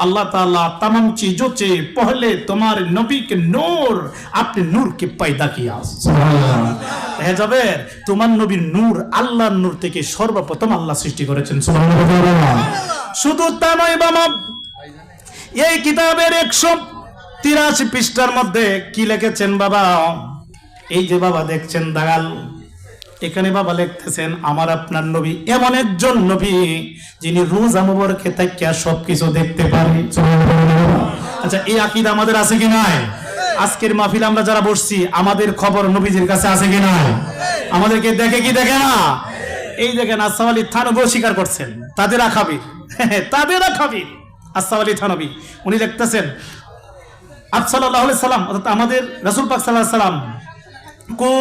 अल्लाह ताला तमाम चीजों से पहले तुम्हारे नबी के नूर अपने नूर के पैदा किया হে জাবের তোমার নবীর নূর আল্লাহর নূর থেকে সর্বপ্রথম আল্লাহ সৃষ্টি করেছেন সুবহানাল্লাহ শুধু তা নয় বাবা এই কিতাবের 183 পৃষ্ঠার মধ্যে কি লিখেছেন বাবা এই যে বাবা দেখছেন দাগাল এখানে বাবা লিখতেছেন আমার আপনার নবী এমন একজন নবী যিনি রোজা মুবারকে তাকিয়া সবকিছু দেখতে পারে আচ্ছা এই আকীদা আমাদের আছে কি নাই আজকের মাহফিলে আমরা যারা বসছি আমাদের খবর নবীজির কাছে আছে কি নাই আমাদেরকে দেখে কি দেখে না এই দেখেন আসসাফ আলী থানভী স্বীকার করছেন তাদের আখাবির আসসাফ আলী থানভী উনি লিখতেছেন আপ সাল্লাল্লাহু আলাইহি সাল্লাম অর্থাৎ আমাদের রাসূল পাক সাল্লাল্লাহু আলাইহি সাল্লাম को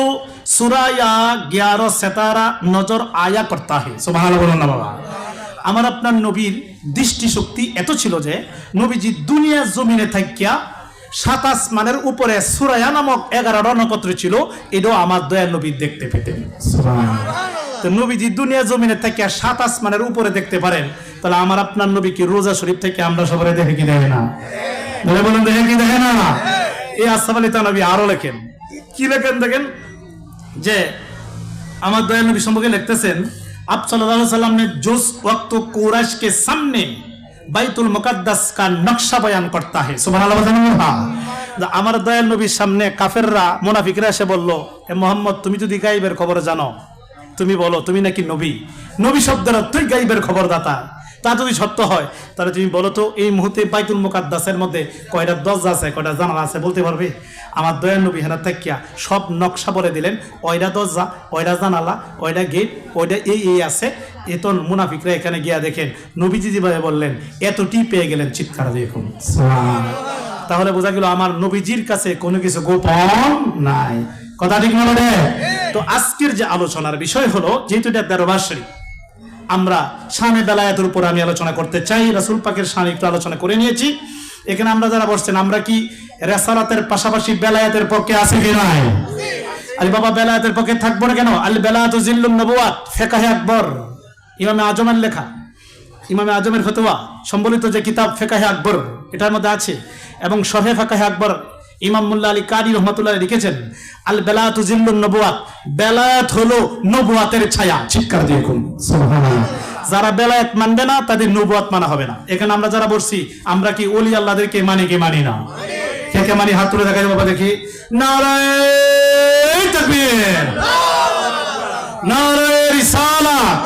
सूरा या 11 सितारा नजर आया करता है सुबहानाल्लाह बाबा আমার আপনার নবীর দৃষ্টি শক্তি এত ছিল যে নবীজি দুনিয়া জমিনে থাকিয়া 7 আসমানের উপরে সূরা নামক 11টা নক্ষত্র ছিল এটাও আমার দয়ার নবী দেখতে পেতেন সুবহানাল্লাহ তো নবীজি দুনিয়া জমিনে থাকিয়া 7 আসমানের উপরে দেখতে পারেন তাহলে আমার আপনার নবী কি রোজা শরীফ থেকে আমরা সবাই দেখে কি দেখে না বলেন দেখে কি দেখে না এই আসসাফ আলী থানভী আরো লেখেন কি লেখেন দেখেন যে আমার দয়াল নবী সম্পর্কে লিখতেছেন आप सल्लल्लाहु अलैहि वसल्लम ने जोस वक्त कुरैश के सामने বাইতুল মুকাদ্দাস का नक्शा बयान करता है সুবহানাল্লাহ আমার দয়াল নবীর সামনে কাফেররা মুনাফিকরা এসে বলল এ মুহাম্মদ তুমি যদি গায়বের খবর জানো তুমি বলো তুমি নাকি নবী শব্দের অর্থই গায়বের খবরদাতা তা যদি সত্য হয় তাহলে তুমি বলো তো এই মুহূর্তে বাইতুল মুকাদ্দাসের মধ্যে কয়টা দরজা আছে কয়টা জানালা আছে বলতে পারবে আমার দয়াল নবী হেনা তাকিয়া সব নকশা বলে দিলেন ওইটা দরজা ওইটা জানালা ওইটা গেট ওইটা এই আছে এতন মুনাফিকরা এখানে গিয়া দেখেন নবীজি যেভাবে বললেন এতটি পেয়ে গেলেন চিৎকার দিয়ে এখন তাহলে বোঝা গেল আমার নবীজির কাছে কোনো কিছু গোপন নাই কথা ঠিক না বলে তো আজকের যে আলোচনার বিষয় হলো যেহেতু এটা 13 মাসের আমরা শানে বেলায়েতের উপর আমি আলোচনা করতে চাই রাসূল পাকের শান একটু আলোচনা করে নিয়েছি এখানে আমরা যারা বসছেন আমরা কি রিসালাতের পাশাপাশি বেলায়েতের পক্ষে আছে কি নাই আরে বাবা বেলায়েতের পক্ষে থাকবো না কেন আল বেলায়াতু জিল্লুন নবুওয়াত ফিকহে আকবর ইমামে আজমের লেখা ইমামে আজমের ফতোয়া সম্বলিত যে কিতাব ফিকহে আকবর এটার মধ্যে আছে এবং শরহে ফিকহে আকবর ইমাম মুল্লা আলী কারি রহমাতুল্লাহ লিখেছেন আল বেলায়াতু জিল্লুন নবুওয়াত বেলায়েত হলো নবুয়াতের ছায়া চিৎকার দিয়ে কোন সুবহানাল্লাহ যারা বেলায়েত মানবে না তাদের নবুয়াত মানা হবে না এখানে আমরা যারা বসছি আমরা কি ওলি আল্লাহদেরকে মানি কি মানি না কে মানি হাত তুলে দেখাই বাবা দেখি নারায়ে তাকবীর নারায়ে রিসালাত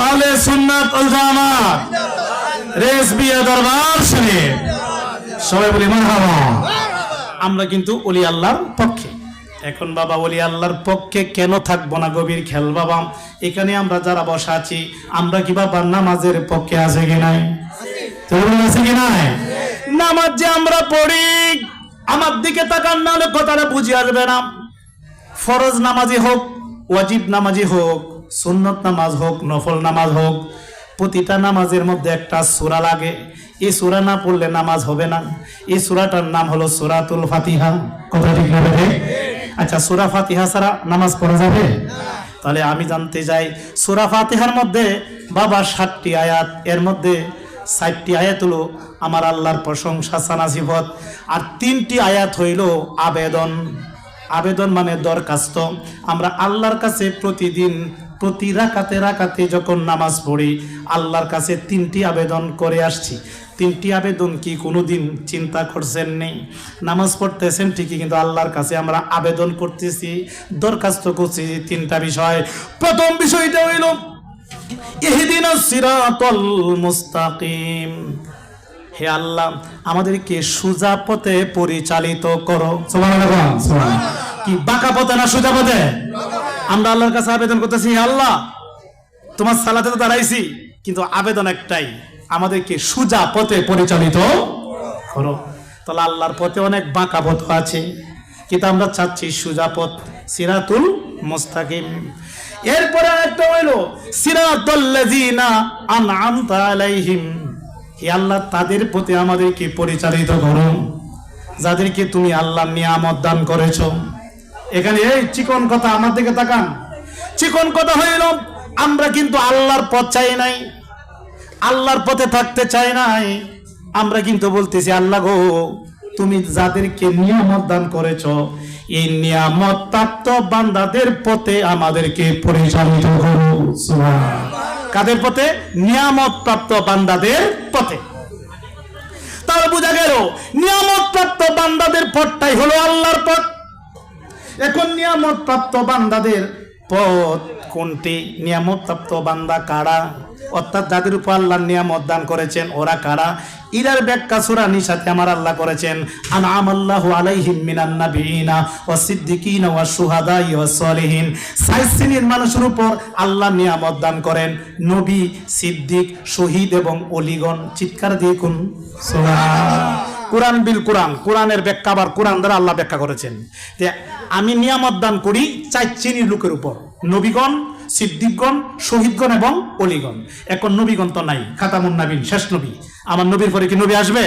আহলে সুন্নাত ওয়াল জামাত রেসবিয়া দরবার শরীফ সবাই বলি মারহাবা আমরা কিন্তু ওলি আল্লাহর পক্ষে এখন বাবা ওলি আল্লাহর পক্ষে কেন থাকবো না গভীর খেল বাবা এখানে আমরা যারা বসা আছি আমরা কি বাবা নামাজের পক্ষে আছে কি নাই আছে কি নাই নামাজ যে আমরা পড়ি আমার দিকে তাকান না হলে কথাটা বুঝে আসবে না ফরজ নামাজি হোক ওয়াজিব নামাজি হোক সুন্নত নামাজ হোক নফল নামাজ হোক প্রতিটা নামাজের মধ্যে একটা সূরা লাগে এই সূরা না পড়লে নামাজ হবে না এই সূরাটার নাম হলো সূরাতুল ফাতিহা কথা ঠিক না আচ্ছা সূরা ফাতিহা ছাড়া নামাজ পড়া যাবে তাহলে আমি জানতে চাই সূরা ফাতিহার মধ্যে বাবা 7টি আয়াত এর মধ্যে 4টি আয়াত হলো আমার আল্লাহর প্রশংসা সানা সিফত আর 3টি আয়াত হইল আবেদন মানে দরখাস্ত আমরা আল্লাহর কাছে প্রতিদিন প্রতি রাকাতে যখন নামাজ পড়ি আল্লাহর কাছে 3টি আবেদন করে আসছি 3টি আবেদন কি কোনোদিন চিন্তা করছেন নেই নামাজ পড়তেছেন ঠিকই কিন্তু আল্লাহর কাছে আমরা আবেদন করতেছি দরখাস্ত করছি 3টা বিষয় প্রথম বিষয়টা হইল ইহদিনাস সিরাতাল মুস্তাকিম হে আল্লাহ আমাদেরকে সোজা পথে পরিচালিত করো সুবহানাল্লাহ কি বাঁকা পথে না সোজা পথে আমরা আল্লাহর কাছে আবেদন করতেছি হে আল্লাহ তোমার সালাতে তো দাঁড়াইছি কিন্তু আবেদন একটাই আমাদেরকে সোজা পথে পরিচালিত করো তাহলে আল্লাহর পথে অনেক বাঁকা পথ আছে কিন্তু আমরা চাচ্ছি সোজা পথ সিরাতুল মুস্তাকিম এরপরে আরেকটা হইল সিরাতাল লাযিনা আনআমতা আলাইহিম হে আল্লাহ তাদের প্রতি আমাদেরকে পরিচালিত করো যাদেরকে তুমি আল্লাহ নিয়ামত দান করেছো এখানে এই চিকন কথা আমার দিকে তাকান চিকন কথা হইল আমরা কিন্তু আল্লাহর পথ চাই নাই আল্লাহর পথে থাকতে চায় নাই। আমরা কিন্তু বলতেছি আল্লাহ গো, তুমি যাদেরকে নিয়ামত দান করেছো, এই নিয়ামত প্রাপ্ত বান্দাদের পথে আমাদেরকে পরিচালিত করো। সুবহানাল্লাহ। কাদের পথে? নিয়ামত প্রাপ্ত বান্দাদের পথে। তাহলে বোঝা গেল নিয়ামত প্রাপ্ত বান্দাদের পথটাই হলো আল্লাহর পথ। এখন নিয়ামত প্রাপ্ত বান্দাদের পথ কোনটি? নিয়ামত প্রাপ্ত বান্দা কারা? অর্থাৎ যাদের উপর আল্লাহ নিয়ামত দান করেছেন ওরা কারা? ইরার ব্যাখ্যা সূরা নিসাতে আমার আল্লাহ করেছেন, আনআমাল্লাহু আলাইহিম মিনান নাবিয়িনা ওয়াস সিদ্দিকিনা ওয়াস শুহাদাই ওয়াস সলিহিন। ৬ শ্রেণীর মানুষের উপর আল্লাহ নিয়ামত দান করেন, নবী, সিদ্দিক, শহীদ এবং ওলিগণ। চিৎকার দিয়ে কোন সুবহানাল্লাহ। কোরআন বিল কোরআন, কোরআনের ব্যাখ্যা আবার কোরআন দ্বারা আল্লাহ ব্যাখ্যা করেছেন যে আমি নিয়ামত দান করি ৪ শ্রেণীর লোকের উপর, নবীগণ, সিদ্দিকগণ, শহীদগণ এবং ওলিগণ। এখন নবীগণ তো নাই, খাতামুন নবীন, শেষ নবী। আমার নবীর পরে কি নবী আসবে?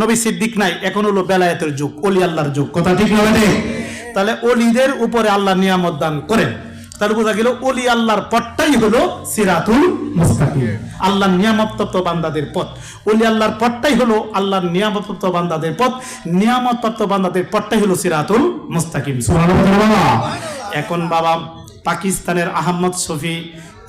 নবী সিদ্দিক নাই, এখন হলো বেলায়েতের যুগ, ওলি আল্লাহর যুগ। কথা ঠিক না? তাহলে ওলিদের উপরে আল্লাহ নিয়ামত দান করেন। তাহলে বোঝা গেল ওলি আল্লাহর পথটাই হলো সিরাতুল মুস্তাকিম, আল্লাহর নিয়ামতপ্রাপ্ত বান্দাদের পথ। ওলি আল্লাহর পথটাই হলো আল্লাহর নিয়ামতপ্রাপ্ত বান্দাদের পথ, নিয়ামতপ্রাপ্ত বান্দাদের পথটাই হলো সিরাতুল মুস্তাকিম। সুবহানাল্লাহ। এখন বাবা, পাকিস্তানের আহমদ শফি,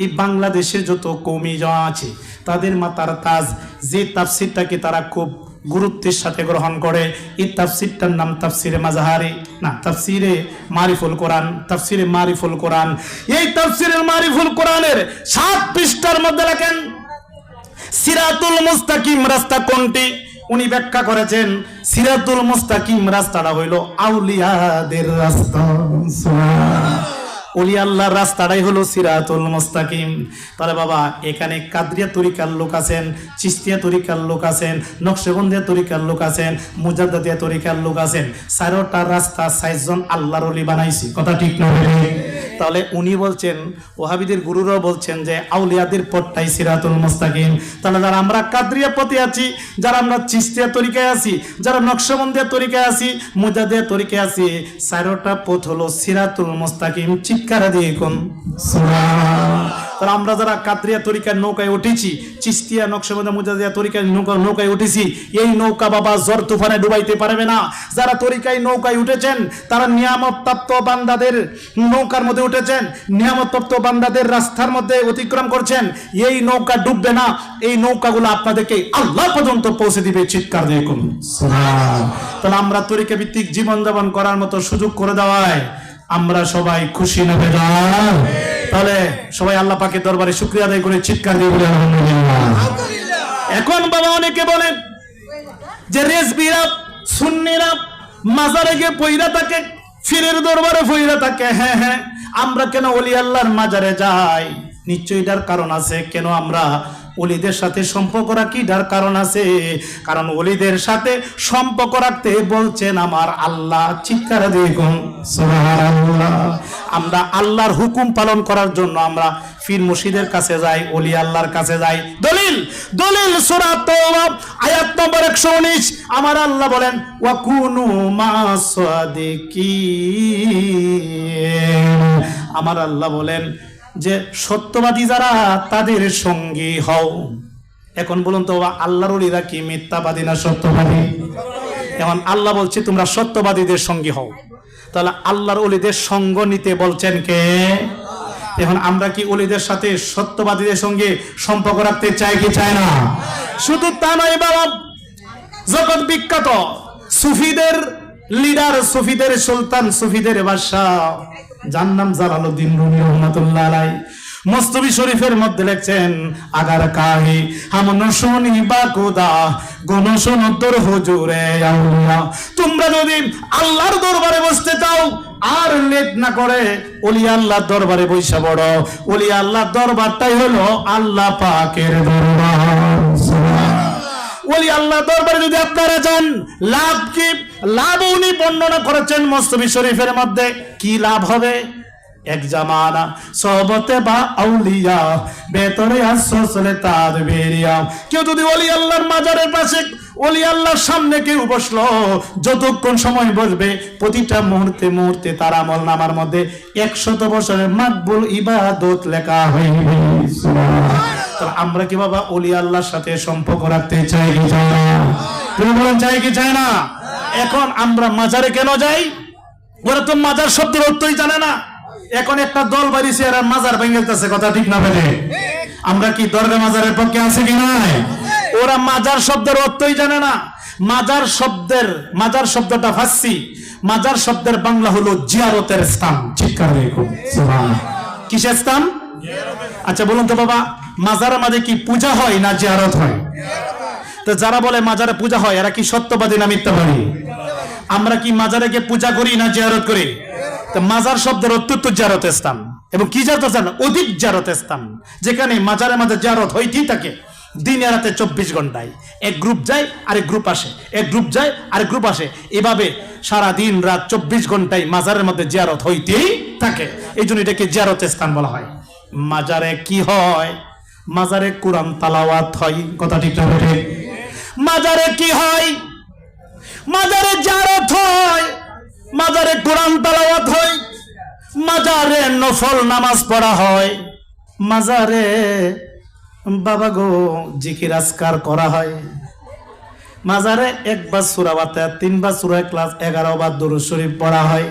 এই বাংলাদেশের যত কওমি জামা আছে তাদের মাথার তাজ, যে তাফসিরটাকে তারা খুব গুরুত্বের সাথে গ্রহণ করে, এই তাফসিরটার নাম তাফসিরে মাজাহারি, না তাফসিরে মারিফুল কোরআন। তাফসিরে মারিফুল কোরআন, এই তাফসিরের মারিফুল কোরআনের ৭ পৃষ্ঠার মধ্যে লেখেন সিরাতুল মুস্তাকিম রাস্তা কোনটি। উনি ব্যাখ্যা করেছেন সিরাতুল মুস্তাকিম রাস্তাটা হইল আউলিয়াদের রাস্তা। ওলি আল্লাহর রাস্তাটাই হলো সিরাতুল মুস্তাকিম। তাহলে বাবা, এখানে কাদরিয়া তরিকার লোক আছেন, চিশতিয়া তরিকার লোক আছেন, নকশবন্দিয়া তরিকার লোক আছেন, মুজাদ্দিদিয়া তরিকার লোক আছেন। ৪টা রাস্তা ৬ জন আল্লাহর ওলি বানাইছি। কথা ঠিক না? তাহলে উনি বলছেন, ওহাবিদের গুরুরাও বলছেন যে আউলিয়াদের পথটাই সিরাতুল মুস্তাকিম। তাহলে যারা আমরা কাদরিয়া পথে আছি, যারা আমরা চিশতিয়া তরিকায় আছি, যারা নকশবন্দিয়া তরিকায় আছি, মুজাদ্দিদিয়া তরিকায় আছি, ৪টা পথ হলো সিরাতুল মুস্তাকিম। চিৎকার দিয়ে কোন সুবহানাল্লাহ। তাহলে আমরা যারা কাদরিয়া তরিকার নৌকায় উঠেছি, চিশতিয়া, নকশবন্দিয়া, মুজাদ্দিদিয়া তরিকার নৌকায় উঠেছি, এই নৌকা বাবা ঝড় তুফানে ডুবাইতে পারবে না। যারা তরিকায় নৌকায় উঠেছেন তারা নিয়ামত প্রাপ্ত বান্দাদের নৌকার মধ্যে উঠেছেন, নিয়ামত প্রাপ্ত বান্দাদের রাস্তার মধ্যে অতিক্রম করছেন, এই নৌকা ডুববে না। এই নৌকাগুলো আপনাদেরকে আল্লাহ পর্যন্ত পৌঁছে দিবে। চিৎকার দিয়ে কোন সুবহানাল্লাহ। তাহলে আমরা তরিকা ভিত্তিক জীবনযাপন করার মতো সুযোগ করে দেওয়ায় আমরা সবাই খুশি না বেজার? তাহলে সবাই আল্লাহ পাকের দরবারে শুকরিয়া আদায় করে চিৎকার দিয়ে বলে আলহামদুলিল্লাহ। এখন বাবা অনেকে বলেন যে রেজবিরা, সুন্নিরা মাজারে গিয়ে পয়রা থাকে, ফিরের দরবারে পয়রা থাকে। হ্যাঁ হ্যাঁ, আমরা কেন ওলি আল্লাহর মাজারে যাই? নিশ্চয়ই এটার কারণ আছে। কেন আমরা ওলিদের সাথে সম্পর্ক রাখি? এটার কারণ আছে। কারণ ওলিদের সাথে সম্পর্ক রাখতে বলছেন আমার আল্লাহ। চিৎকার দেখুন সুবহানাল্লাহ। আমরা আল্লাহর হুকুম পালন করার জন্য আমরা পীর মুর্শিদের কাছে যাই, ওলি আল্লাহর কাছে যাই। দলিল সূরা তাওবা আয়াত নম্বর 119 আমার আল্লাহ বলেন ওয়া কুনু মাসাদিকিন। আমার আল্লাহ বলেন যে সত্যবাদী যারা তাদের সঙ্গী হও। এখন বলুন তো আল্লাহর ওলিরা কি মিথ্যাবাদী না সত্যবাদী? এখন আল্লাহ বলছে তোমরা সত্যবাদীদের সঙ্গী হও। তাহলে আল্লাহর ওলিদের সঙ্গ নিতে বলছেন কে? এখন আমরা কি ওলিদের সাথে সত্যবাদীদের সঙ্গে সম্পর্ক রাখতে চাই কি চাই না? শুধু তা নয় বাবা, জগৎ বিখ্যাত সুফিদের লিডার, সুফিদের সুলতান, সুফিদের বাদশাহ, যার নাম জালালউদ্দিন রুমি রহমাতুল্লাহ আলাইহি, মুস্তফি শরীফের মধ্যে লিখছেন আগার কাহি হাম নশুনি বাকুদা গুণ শুনো তোর হুজুরে আল্লাহ। তোমরা যদি আল্লাহর দরবারে বসতে চাও আর লেট না করে ওলি আল্লাহর দরবারে বইসা পড়ো। ওলি আল্লাহর দরবারটাই হলো আল্লাহ পাকের দরবার। ওলি আল্লাহ দরবারে যদি আপনারা যান, লাভ কি? লাভ উনি বর্ণনা করেছেন মুস্তফি শরীফের মধ্যে। কি লাভ হবে? এক জামানা সহবতে বা আউলিয়া ভেতরে আসলে তার বেরিয়া। কেউ যদি ওলি আল্লাহর মাজারের পাশে ওলি আল্লাহর সামনে কেউ বসলো, যতক্ষণ সময় বসবে প্রতিটা মুহূর্তে মুহূর্তে তার আমল নামার মধ্যে 100 বছরের মাকবুল ইবাদত লেখা হইবে। তাহলে আমরা কি বাবা ওলি আল্লাহর সাথে সম্পর্ক রাখতে চাই কি চাই না? তুমি বলেন চাই কি চাই না? এখন আমরা মাজারে কেন যাই? ওরা তো মাজার শব্দের অর্থই জানে না। এখন একটা দল বাড়িছে এরা মাজার ভেঙেছে, কথা ঠিক না বলে? আমরা কি দরগা মাজারের পক্ষে আছে কি নাই? ওরা মাজার শব্দের অর্থই জানে না। মাজার শব্দটা ফার্সি, মাজার শব্দের বাংলা হলো জিয়ারতের স্থান। চিৎকার করে সুবহানাল্লাহ। কিসের স্থান? আচ্ছা বলুন তো বাবা, মাজারের মাঝে কি পূজা হয় না জিয়ারত হয়? তো যারা বলে মাজারে পূজা হয় এরা কি সত্যবাদী না মিথ্যাবাদী? আমরা কি মাজারে গিয়ে পূজা করি না জিয়ারত করি? তো মাজার শব্দের অর্থ তো জিয়ারতের স্থান, এবং কি জিয়ারতের স্থান? অধিক জিয়ারতের স্থান, যেখানে মাজারের মাঝে জিয়ারত হইতেই থাকে দিনে রাতে 24 ঘন্টায়। এক গ্রুপ যায় আরেক গ্রুপ আসে, এক গ্রুপ যায় আরেক গ্রুপ আসে, এভাবে সারা দিন রাত 24 ঘন্টায় মাজারের মধ্যে জিয়ারত হইতেই থাকে। এই জন্য এটাকে জিয়ারতের স্থান বলা হয়। মাজারে কি হয়? মাজারে কোরআন তালাওয়াত হয়, কথা ঠিক না? মাজারে কি হয়? মাজারে জিয়ারত হয়, মাজারে কোরআন তালাওয়াত হয়, মাজারে নফল নামাজ পড়া হয়, মাজারে বাবা গো জিকির আজকার করা হয়, মাজারে 1 বার সূরা ফাতিহা, 3 বার সূরা ইখলাস, 11 বার দরুদ শরীফ পড়া হয়,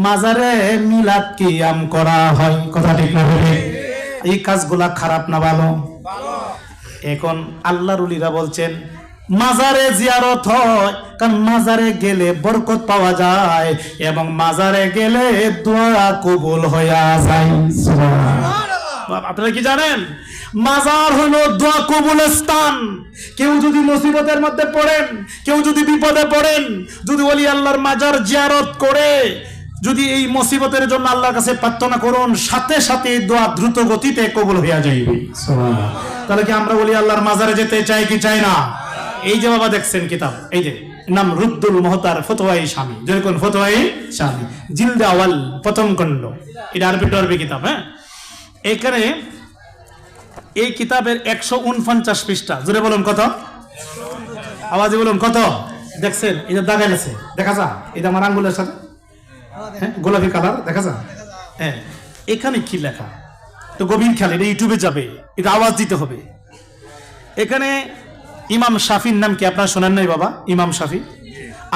মাজারে মিলাদ কিয়াম করা হয়, কথা ঠিক না? এই কাজগুলা খারাপ না ভালো? এখন আল্লাহর ওলিরা বলছেন মাজারে জিয়ারত হয়, কারণ মাজারে গেলে বরকত পাওয়া যায় এবং মাজারে গেলে দোয়া কবুল হইয়া যায়। আপনারা কি জানেন? মাজার হলো দোয়া কবুলের স্থান। কেউ যদি মুসিবতের মধ্যে পড়েন, কেউ যদি বিপদে পড়েন, যদি ওলি আল্লাহর মাজার জিয়ারত করে যদি এই মুসিবতের জন্য আল্লাহর কাছে প্রার্থনা করুন, সাথে সাথে দোয়া দ্রুত গতিতে কবুল হইয়া যাইবে। তাহলে কি আমরা ওলি আল্লাহর মাজারে যেতে চাই কি চাই না? এই যে বাবা দেখছেন কিতাব, এই যে নাম রুদ্দুল মুহতার ফতোয়াই শামী, যেরকম ফতোয়াই শামী, জিলদে আওয়াল প্রথম খণ্ড, এটা আরবি কিতাব। হ্যাঁ, এখানে এই কিতাবের 149 পৃষ্ঠা। জোরে বলুন কত? আওয়াজে বলুন কত? দেখছেন এটা দাগা গেছে, দেখা যা? এটা আমার আঙ্গুলের সাথে, হ্যাঁ, গোলাপি কালার দেখা যা? হ্যাঁ, এখানে কি লেখা? তো গভীর খেয়াল, এটা ইউটিউবে যাবে, এটা আওয়াজ দিতে হবে। এখানে ইমাম শাফির নাম কি আপনারা শোনেন নাই বাবা? ইমাম শাফি।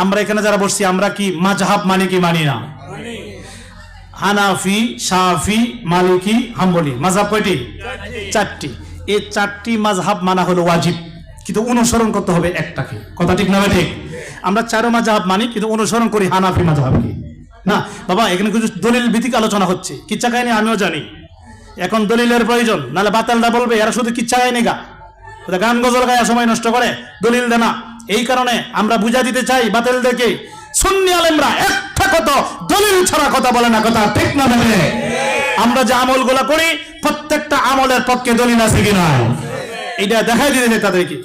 আমরা এখানে যারা বসছি আমরা কি মাযহাব মানি কি মানি না? হানাফি, শাফি, মালিকি, হাম্বলি, মাযহাব কয়টি? 4টি। এই 4টি মাযহাব মানা হলো ওয়াজিব, কিন্তু অনুসরণ করতে হবে একটাকে, কথা ঠিক না? ঠিক। আমরা 4 মাযহাব মানি কিন্তু অনুসরণ করি হানাফি মাযহাবকে না। বাবা এখানে কিছু দলিল ভিত্তিক আলোচনা হচ্ছে, কিচ্ছা কাহিনী আমিও জানি। এখন দলিলের প্রয়োজন, নাহলে বাতালটা বলবে এরা শুধু কিচ্ছা কাহিনী গা, গান গজল গায়ে সময় নষ্ট করে, দলিল দেনা। এই কারণে আমরা বুঝা দিতে চাই বাতিলদেরকে, সুন্নি আলেমরা একটা কথা দলিল ছাড়া কথা বলে না, কথা ঠিক না? আমরা যে আমলগুলা করি প্রত্যেকটা আমলের পক্ষে দলিল আছে কিনা এটা দেখাই দিতে চাই তাদেরকে।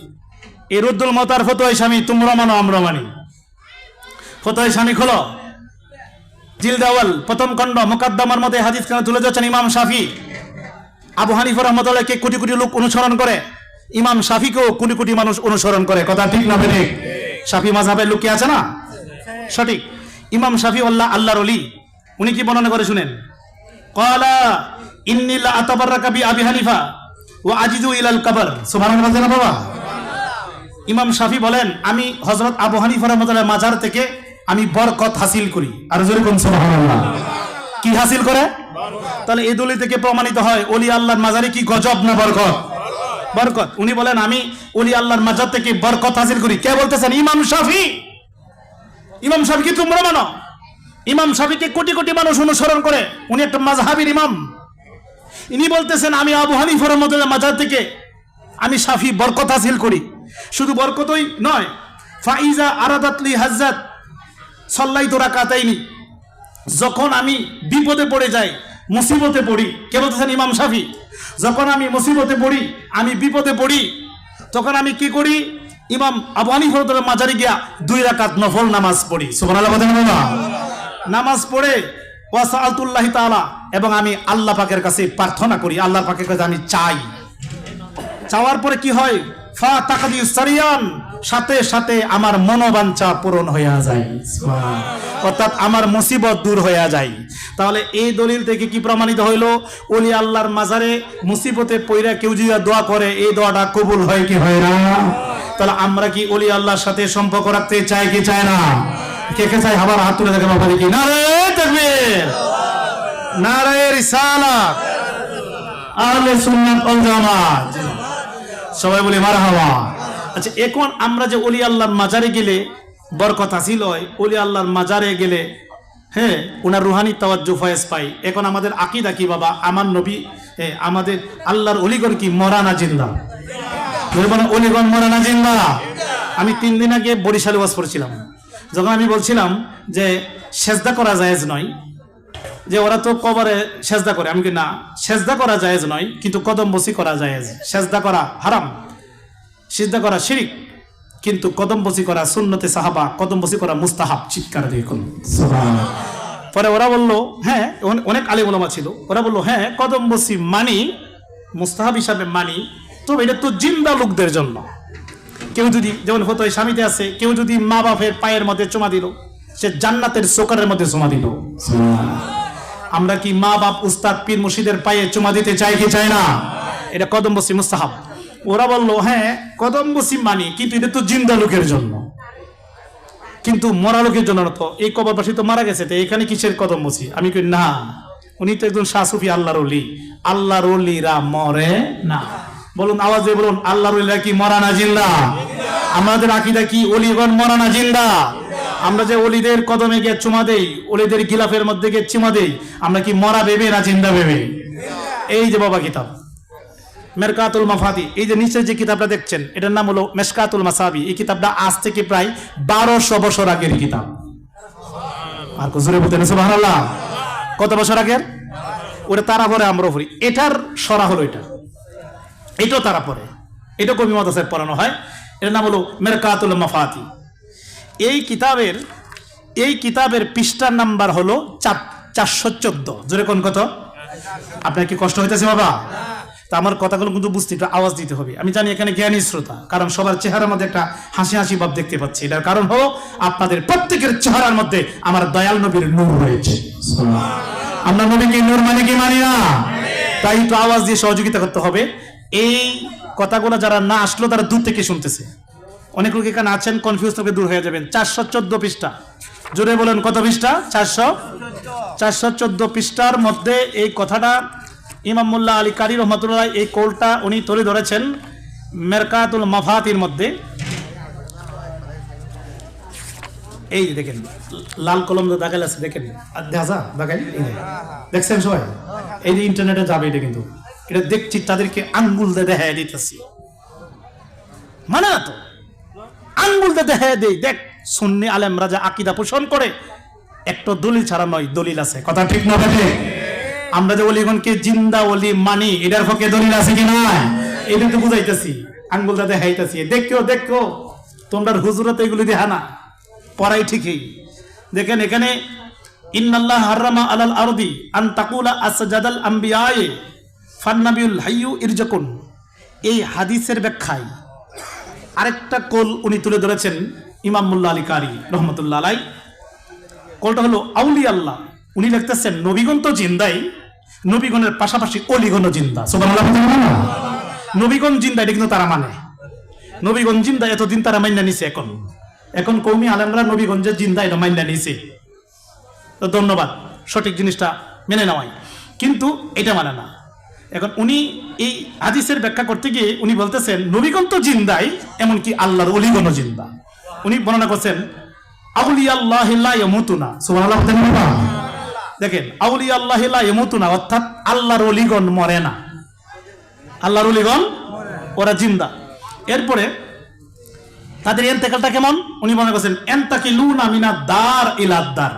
এই রুদ্দুল মুহতার ফতোয়ায়ে শামী তোমরা মানো আমরা মানি। ফতোয়ায়ে শামী খোলো, জিলদে আওয়াল প্রথম খণ্ড, মুকাদ্দমার মধ্যে হাদিস খানা তুলে যাচ্ছেন ইমাম শাফি। আবু হানিফা রাহমাতুল্লাহকে কোটি কোটি লোক অনুসরণ করে, ইমাম শাফিকেও কোটি কোটি মানুষ অনুসরণ করে, কথা ঠিক না? ঠিক। শাফি মাযহাবের লোক কি আছে না? সঠিক। ইমাম শাফি আল্লাহর ওলি, উনি কি বর্ণনা করে শুনেন? ক্বালা ইন্নী লা আতাবাররাকা বি আবি হানিফা ওয়া আজিজু ইলাল কবর। সুবহানাল্লাহ বাবা। ইমাম শাফি বলেন আমি হযরত আবু হানিফা রাহমাতুল্লাহ মাজার থেকে আমি বরকত হাসিল করি। আর জোরে কোন সুবহানাল্লাহ। কি হাসিল করে? তাহলে এই দলিল থেকে প্রমাণিত হয় ওলি আল্লাহর মাজারে কি গজব না বরকত? বরকত। উনি বলেন আমি ওলি আল্লাহর মাজার থেকে বরকত হাসিল করি। কে বলতেছেন? ইমাম শাফি। ইমাম শাফি কি তোমরা মানো? ইমাম শাফিকে কোটি কোটি মানুষ অনুসরণ করে, উনি একটা মাযহাবের ইমাম। ইনি বলতেছেন আমি আবু হানিফা রাহমাতুল্লাহ মাজার থেকে আমি শাফি বরকত হাসিল করি। শুধু বরকতই নয়, ফাইজা আরাদাতলি হাজ্জাত সাল্লাইতু রাকাতাইনি, যখন আমি বিপদে পড়ে যাই, মুসিবতে পড়ি। কে বলতেছেন? ইমাম শাফি। যখন আমি মুসিবতে পড়ি, আমি বিপদে পড়ি, তখন আমি কি করি? ইমাম আবু হানিফা রাহমাতুল্লাহ মাজারে গিয়া 2 রাকাত নফল নামাজ পড়ি। সুবহানাল্লাহ। নামাজ পড়ে ওয়া সাআলতুল্লাহি তাআলা, এবং আমি আল্লাহ পাকের কাছে প্রার্থনা করি, আল্লাহ পাকের কাছে আমি চাই। চাওয়ার পরে কি হয়? ফা তাকাদি সারিয়ান, সাথে সাথে আমার মনোবাঞ্ছা পূরণ হইয়া যায়, অর্থাৎ আমার মুসিবত দূর হইয়া যায়। তাহলে এই দলিল থেকে কি প্রমাণিত হইল? ওলি আল্লাহর মাজারে মুসিবতে পইরা কেউ যদি দোয়া করে, এই দোয়াটা কবুল হয় কি হয় না? তাহলে আমরা কি ওলি আল্লাহর সাথে সম্পর্ক রাখতে চাই কি চাই না? কে কে চাই? আবার হাত তুলে দেখেন বাবা দেখি। নারে তাকবীর, নারে রিসালাত, আহলে সুন্নাত ওয়াল জামাত, সবাই বলি মারহাবা। আচ্ছা, এখন আমরা যে ওলি আল্লাহর মাজারে গেলে বরকত হাসিল হয়, ওলি আল্লাহর মাজারে গেলে হ্যাঁ ওনার রুহানি তাওয়াজ্জুহ ফয়েজ পাই, এখন আমাদের আকীদা কি বাবা? আমার নবী, আমাদের আল্লাহর ওলিগণ কি মরা না জিন্দা? ওলিগণ মরা না জিন্দা? আমি 3 দিন আগে বরিশালে ওয়াজ করেছিলাম, যখন আমি বলছিলাম যে সেজদা করা জায়েজ নয়, যে ওরা তো কবরে সেজদা করে, আমি কি না, সেজদা করা জায়েজ নয়, কিন্তু কদম বসি করা জায়েজ। সেজদা করা হারাম, সিজদা করা শিরিক, কিন্তু কদম বসি করা সুন্নতে সাহাবা, কদম বসি করা মুস্তাহাব। চিৎকার দিয়ে কোন সুবহানাল্লাহ। পরে ওরা বললো হ্যাঁ, অনেক আলেম ওলামা ছিল, ওরা বললো হ্যাঁ কদম বসি মানি, মুস্তাহাব হিসাবে মানি, তবে এটা তো জিন্দা লোকদের জন্য। কেউ যদি, যেমন হতো স্বামীতে আছে, কেউ যদি মা বাপের পায়ের মধ্যে চুমা দিল, সে জান্নাতের সোকারের মধ্যে চুমা দিল। আমরা কি মা বাপ, উস্তাদ, পীর মুর্শিদের পায়ে চুমা দিতে চাই কি চাই না? এটা কদম বসি মুস্তাহাব। ওরা বললো হ্যাঁ কদম বসি মানি, কিন্তু এটা তো জিন্দা লোকের জন্য, কিন্তু মরা লোকের জন্য না। তো এই কবরবাসী তো মারা গেছে, তো এখানে কিসের কদম বসি? আমি কই না, উনি তো একজন শাহ সুফি আল্লাহর ওলি, আল্লাহর ওলিরা মরে না। বলুন, আওয়াজে বলুন, আল্লাহর ওলিরা কি মরা না জিন্দা? আমাদের আকীদা কি ওলিগণ মরা না জিন্দা? আমরা যে ওলিদের কদমে গিয়ে চুমা দেই, ওলিদের গিলাফের মধ্যে গিয়ে চুমা দেই, আমরা কি মরা ভেবে না জিন্দা ভেবে? এই যে বাবা কিতাব মেরকাতুল মাফাতি, এই যে নিচে যে কিতাবটা দেখছেন, এটার নাম হলো মেশকাতুল মাসাবি। এই কিতাবটা আজ থেকে প্রায় 1200 বছর আগের কিতাব। আর কুজুরে বলতেন সুবহানাল্লাহ, কত বছর আগের? ওটা তারা পরে আমরা পড়ি, এটার সরা হলো এটা, এটাও তারা পরে, এটা কবি মাদ্রাসায় পড়ানো হয়। এটার নাম হলো মেরকাতুল মাফাতি। এই কিতাবের পৃষ্ঠার নাম্বার হলো 414। জোরে কোন কত? আপনার কি কষ্ট হইতেছে বাবা? তা আমার কথাগুলো কিন্তু বুঝতে একটু আওয়াজ দিতে হবে। আমি জানি এখানে জ্ঞানী শ্রোতা, কারণ সবার চেহারার মধ্যে একটা হাসি হাসি ভাব দেখতে পাচ্ছি। এটার কারণ হলো আপনাদের প্রত্যেকের চেহারার মধ্যে আমার দয়াল নবীর নূর রয়েছে। আমরা নবীকে নূর মানে কি মানি না? তাই একটু আওয়াজ দিয়ে সহযোগিতা করতে হবে। এই কথাগুলো যারা না আসলো তারা দূর থেকে শুনতেছে। অনেক লোক এখানে আছেন, কনফিউজ থেকে দূর হয়ে যাবেন। 414 পৃষ্ঠা, জোরে বলেন কত পৃষ্ঠা? 414 পৃষ্ঠার মধ্যে এই কথাটা ইমাম মোল্লা আলী কারি রহমাতুল্লাহ এই কৌলটা উনি তুলে ধরেছেন মেরকাতুল মাফাতির মধ্যে। এই দেখেন লাল কলম দাগাল আছে, দেখেন দাগাল, দেখছেন সবাই? এই যে ইন্টারনেটে যাবে, এটা কিন্তু এটা দেখছি তাদেরকে আঙ্গুল দিয়ে দেখা দিতেছি, মানে না তো আঙ্গুল দিয়ে দেখা দেই। দেখ সুন্নি আলেমরা যা আকীদা পোষণ করে, একটা দলিল ছাড়া নয়, দলিল আছে। কথা ঠিক না? আমরা যে ওলিগণকে জিন্দা ওলি মানি, এটার পক্ষে দলিল আছে কি না? এটা তো বুঝাইতেছি, আঙ্গুল দাদা হাইতাছি। দেখো তোমরা হুজুরত এগুলি দেখা না, পড়াই ঠিকই। দেখেন এখানে ইন্নাল্লাহ হারামা আলাল আরদি আন তাকুলা আসজাদাল আম্বিয়ায়ে ফান্নাবিউল হাইয়ু ইরজাকুন। এই হাদিসের ব্যাখ্যায় আরেকটা কোল উনি তুলে ধরেছেন ইমাম মোল্লা আলী কারি রহমতুল্লাহ আলাই। কোলটা হলো আউলি আল্লাহ। উনি লিখতেছেন নবীগণ তো জিন্দাই, নবীগণের পাশাপাশি অলিগণও জিন্দা। সুবহানাল্লাহ। নবীগণ জিন্দা, এটা কিন্তু তারা মানে নবীগণ জিন্দা, এতদিন তারা মাইনা নিছে। এখন কওমি আলেমরা নবীগঞ্জে জিন্দা এটা মাইনা নিছে, তো ধন্যবাদ, সঠিক জিনিসটা মেনে নেওয়াই, কিন্তু এটা মানে না। এখন উনি এই হাদিসের ব্যাখ্যা করতে গিয়ে উনি বলতেছেন নবীগণ তো জিন্দাই, এমনকি আল্লাহর অলিগণও জিন্দা। উনি বর্ণনা করছেন আউলিয়াল্লাহি লা ইয়ামুতুনা। সুবহানাল্লাহ। দেখেন আউলিয়াল্লাহি লা ইয়ামুতুনা, অর্থাৎ আল্লাহর অলিগণ মরে না, আল্লাহর অলিগণ ওরা জিন্দা। এরপরে তাদের ইন্তেকালটা কেমন? উনি মনে করছেন এন্তাকিলুনা মিনাদ দার ইলাদ দার।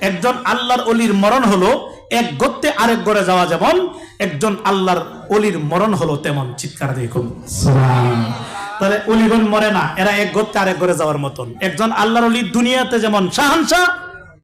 একজন আল্লাহর অলির মরণ হলো এক গর্তে আরেক ঘরে যাওয়া, যেমন একজন আল্লাহর অলির মরণ হলো তেমন। চিৎকার দেখুন সুবহানাল্লাহ। তাহলে অলিগণ মরে না, এরা এক গর্তে আরেক ঘরে যাওয়ার মতন। একজন আল্লাহর অলি দুনিয়াতে যেমন শাহানশাহ,